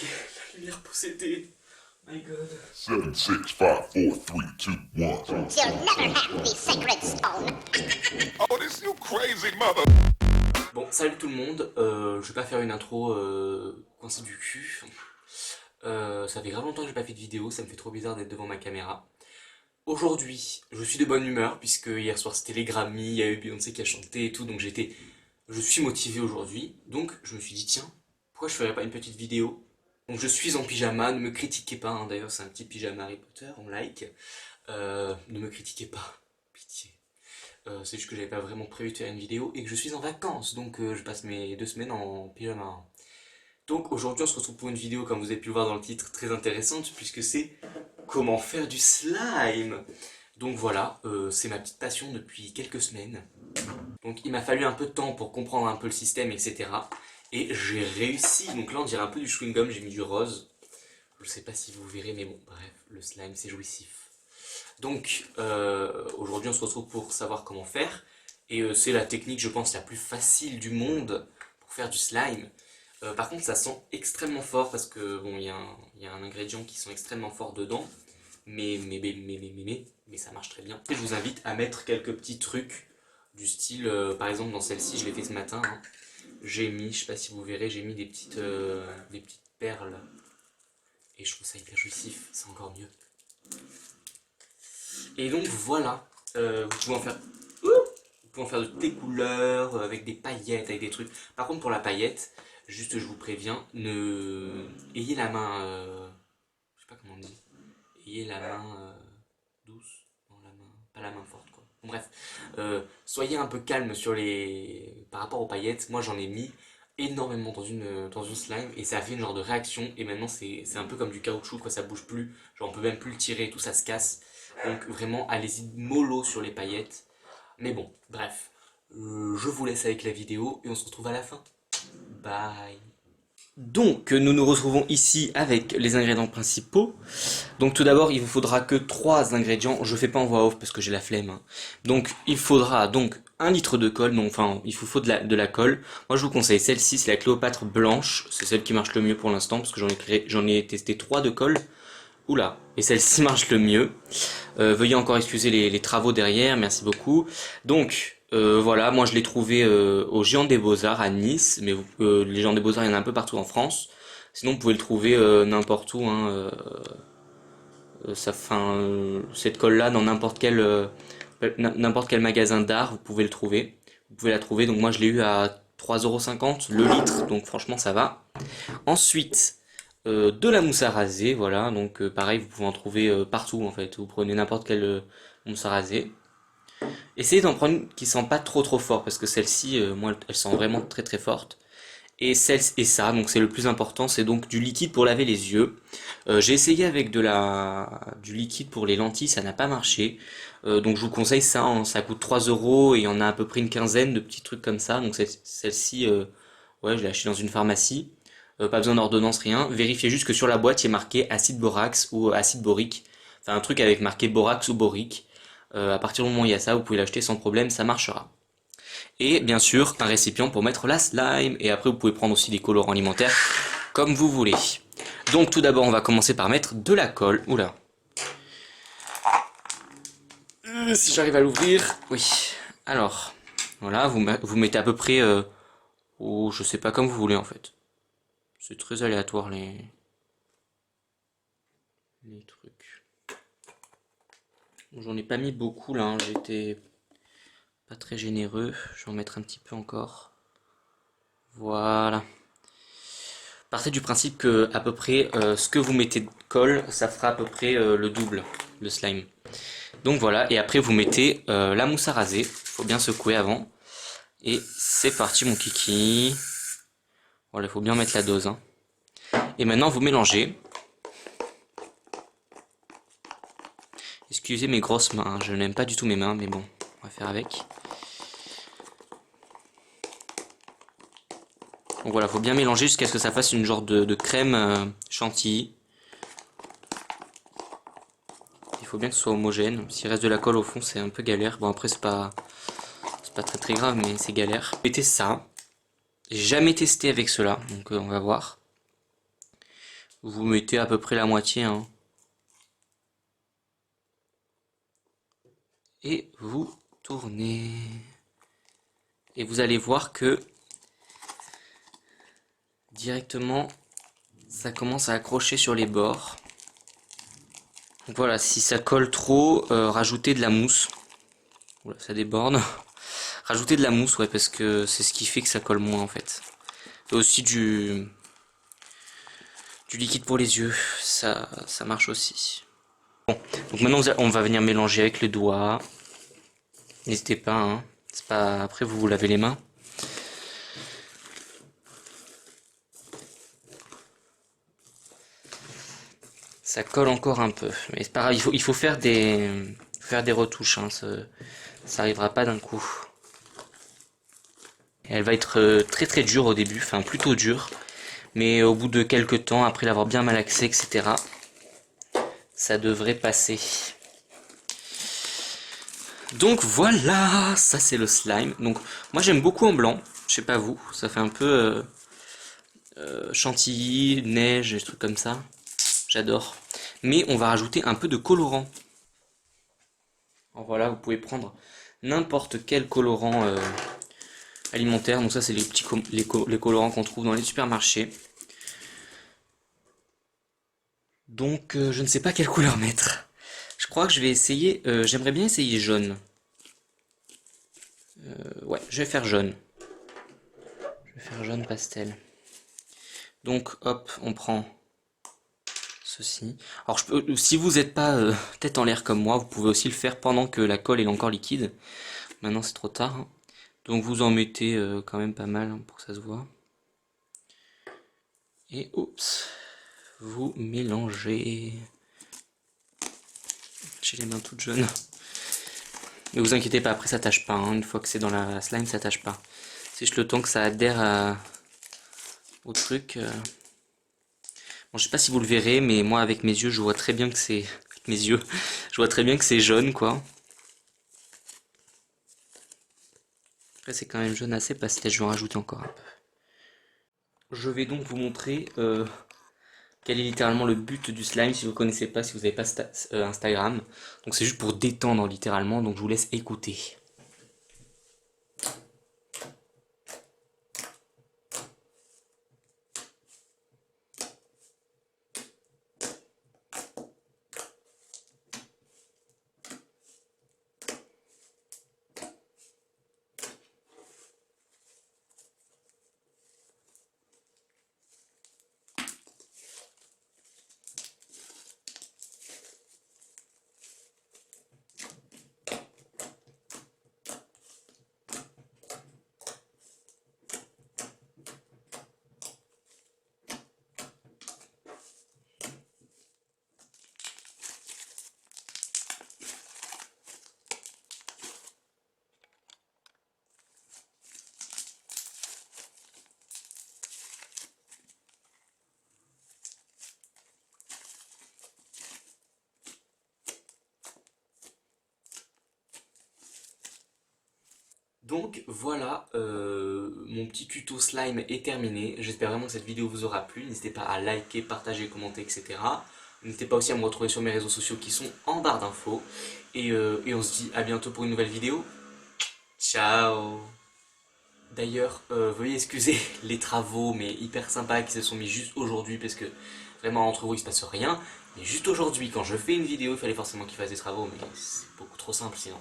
Ok, la lumière possédée. My god. 7, 6, 5, 4, 3, 2, 1. You'll never have the sacred stone. Oh, this you crazy mother. Bon, salut tout le monde. Je vais pas faire une intro coincée du cul. Ça fait grave longtemps que j'ai pas fait de vidéo, ça me fait trop bizarre d'être devant ma caméra. Aujourd'hui, je suis de bonne humeur puisque hier soir c'était les Grammy, il y a eu Beyoncé qui a chanté et tout, donc je suis motivé aujourd'hui. Donc je me suis dit tiens, pourquoi je ferais pas une petite vidéo? Donc je suis en pyjama, ne me critiquez pas, hein. D'ailleurs c'est un petit pyjama Harry Potter, on like. Ne me critiquez pas, pitié. C'est juste que j'avais pas vraiment prévu de faire une vidéo et que je suis en vacances, donc je passe mes 2 semaines en pyjama. Donc aujourd'hui on se retrouve pour une vidéo, comme vous avez pu le voir dans le titre, très intéressante puisque c'est comment faire du slime. Donc voilà, c'est ma petite passion depuis quelques semaines. Donc il m'a fallu un peu de temps pour comprendre un peu le système, etc. Et j'ai réussi. Donc là on dirait un peu du chewing-gum, j'ai mis du rose. Je sais pas si vous verrez, mais bon, bref, le slime c'est jouissif. Donc aujourd'hui on se retrouve pour savoir comment faire. Et c'est la technique, je pense, la plus facile du monde pour faire du slime. Par contre ça sent extrêmement fort parce que bon, il y a un ingrédient qui sent extrêmement fort dedans. Mais ça marche très bien. Et je vous invite à mettre quelques petits trucs du style, par exemple dans celle-ci, je l'ai fait ce matin, hein. J'ai mis, je sais pas si vous verrez, j'ai mis des petites perles. Et je trouve ça hyper jouissif, c'est encore mieux. Et donc voilà, vous pouvez en faire... Vous pouvez en faire de toutes les couleurs, avec des paillettes, avec des trucs. Par contre pour la paillette, juste je vous préviens, ayez la main... je sais pas comment on dit. Ayez la main douce, non, pas la main forte quoi. Bon, bref, soyez un peu calme par rapport aux paillettes. Moi j'en ai mis énormément dans une slime et ça a fait une genre de réaction et maintenant c'est un peu comme du caoutchouc quoi, ça bouge plus, genre on peut même plus le tirer et tout, ça se casse. Donc vraiment allez-y mollo sur les paillettes. Mais bon, bref, je vous laisse avec la vidéo et on se retrouve à la fin. Bye. Donc nous nous retrouvons ici avec les ingrédients principaux. Donc tout d'abord il vous faudra que 3 ingrédients, je fais pas en voix off parce que j'ai la flemme, hein. Donc il faudra donc 1 litre de colle, donc enfin il vous faut de la colle. Moi je vous conseille celle-ci, c'est la Cléopâtre blanche, c'est celle qui marche le mieux pour l'instant parce que j'en ai testé 3 de colle. Oula, et celle-ci marche le mieux. Veuillez encore excuser les travaux derrière, merci beaucoup. Donc voilà, moi je l'ai trouvé au Géant des Beaux-Arts à Nice, mais les Géants des Beaux-Arts il y en a un peu partout en France. Sinon vous pouvez le trouver n'importe où, hein, cette colle-là dans n'importe quel magasin d'art, vous pouvez le trouver. Vous pouvez la trouver, donc moi je l'ai eu à 3,50 € le litre, donc franchement ça va. Ensuite, de la mousse à raser, voilà, donc pareil, vous pouvez en trouver partout en fait. Vous prenez n'importe quelle mousse à raser. Essayez d'en prendre une qui sent pas trop fort, parce que celle-ci, moi, elle sent vraiment très forte. Et ça, donc c'est le plus important, c'est donc du liquide pour laver les yeux. J'ai essayé avec du liquide pour les lentilles, ça n'a pas marché. Donc je vous conseille ça, hein, ça coûte 3 € et il y en a à peu près une quinzaine de petits trucs comme ça. Donc celle-ci, ouais, je l'ai acheté dans une pharmacie. Pas besoin d'ordonnance, rien. Vérifiez juste que sur la boîte il y a marqué acide borax ou acide borique. Enfin un truc avec marqué borax ou borique. À partir du moment où il y a ça, vous pouvez l'acheter sans problème, ça marchera. Et bien sûr, un récipient pour mettre la slime. Et après, vous pouvez prendre aussi des colorants alimentaires, comme vous voulez. Donc tout d'abord, on va commencer par mettre de la colle. Oula. Si j'arrive à l'ouvrir, oui. Alors, voilà, vous mettez à peu près... oh, je sais pas, comme vous voulez en fait. C'est très aléatoire les trucs. Bon, j'en ai pas mis beaucoup là, hein. J'étais pas très généreux. Je vais en mettre un petit peu encore. Voilà. Partez du principe que à peu près ce que vous mettez de colle, ça fera à peu près le double, le slime. Donc voilà, et après vous mettez la mousse à raser. Faut bien secouer avant. Et c'est parti mon kiki. Voilà, il faut bien mettre la dose, hein. Et maintenant vous mélangez. Excusez mes grosses mains, hein. Je n'aime pas du tout mes mains, mais bon, on va faire avec. Donc voilà, faut bien mélanger jusqu'à ce que ça fasse une genre de crème chantilly. Il faut bien que ce soit homogène. S'il reste de la colle au fond, c'est un peu galère. Bon après c'est pas très grave, mais c'est galère. Mettez ça. J'ai jamais testé avec cela, donc on va voir. Vous mettez à peu près la moitié, hein. Et vous tournez. Et vous allez voir que directement ça commence à accrocher sur les bords. Donc voilà, si ça colle trop, rajoutez de la mousse. Oula, ça déborde. Rajoutez de la mousse, ouais, parce que c'est ce qui fait que ça colle moins en fait. Et aussi du liquide pour les yeux, ça marche aussi. Bon, donc maintenant on va venir mélanger avec le doigt. N'hésitez pas, hein. C'est pas... Après vous vous lavez les mains. Ça colle encore un peu, mais c'est pas grave, il faut faire des retouches, hein. Ça arrivera pas d'un coup. Et elle va être très très dure au début, enfin plutôt dure, mais au bout de quelques temps, après l'avoir bien malaxé, etc., ça devrait passer. Donc voilà, ça c'est le slime. Donc moi j'aime beaucoup en blanc, je sais pas vous, ça fait un peu chantilly, neige, des trucs comme ça. J'adore. Mais on va rajouter un peu de colorant. Alors voilà, vous pouvez prendre n'importe quel colorant alimentaire. Donc ça c'est les petits les colorants qu'on trouve dans les supermarchés. Donc je ne sais pas quelle couleur mettre. Je crois que je vais essayer, j'aimerais bien essayer jaune. Ouais, je vais faire jaune. Je vais faire jaune pastel. Donc hop, on prend ceci. Alors si vous n'êtes pas tête en l'air comme moi, vous pouvez aussi le faire pendant que la colle est encore liquide. Maintenant c'est trop tard, hein. Donc vous en mettez quand même pas mal, hein, pour que ça se voit. Et oups, vous mélangez. J'ai les mains toutes jaunes. Mais vous inquiétez pas, après ça tâche pas, hein. Une fois que c'est dans la slime, ça tâche pas. C'est juste le temps que ça adhère au truc. Bon, je sais pas si vous le verrez, mais moi avec mes yeux, je vois très bien que c'est... Mes yeux, je vois très bien que c'est jaune, quoi. Après c'est quand même jaune assez pastel, je vais en rajouter encore un peu. Je vais donc vous montrer quel est littéralement le but du slime, si vous ne connaissez pas, si vous n'avez pas Instagram. Donc c'est juste pour détendre littéralement, donc je vous laisse écouter. Donc voilà, mon petit tuto slime est terminé. J'espère vraiment que cette vidéo vous aura plu. N'hésitez pas à liker, partager, commenter, etc. N'hésitez pas aussi à me retrouver sur mes réseaux sociaux qui sont en barre d'infos. Et on se dit à bientôt pour une nouvelle vidéo. Ciao. D'ailleurs, veuillez excuser les travaux, mais hyper sympas qui se sont mis juste aujourd'hui parce que vraiment entre vous il se passe rien. Mais juste aujourd'hui, quand je fais une vidéo, il fallait forcément qu'il fasse des travaux, mais c'est beaucoup trop simple sinon.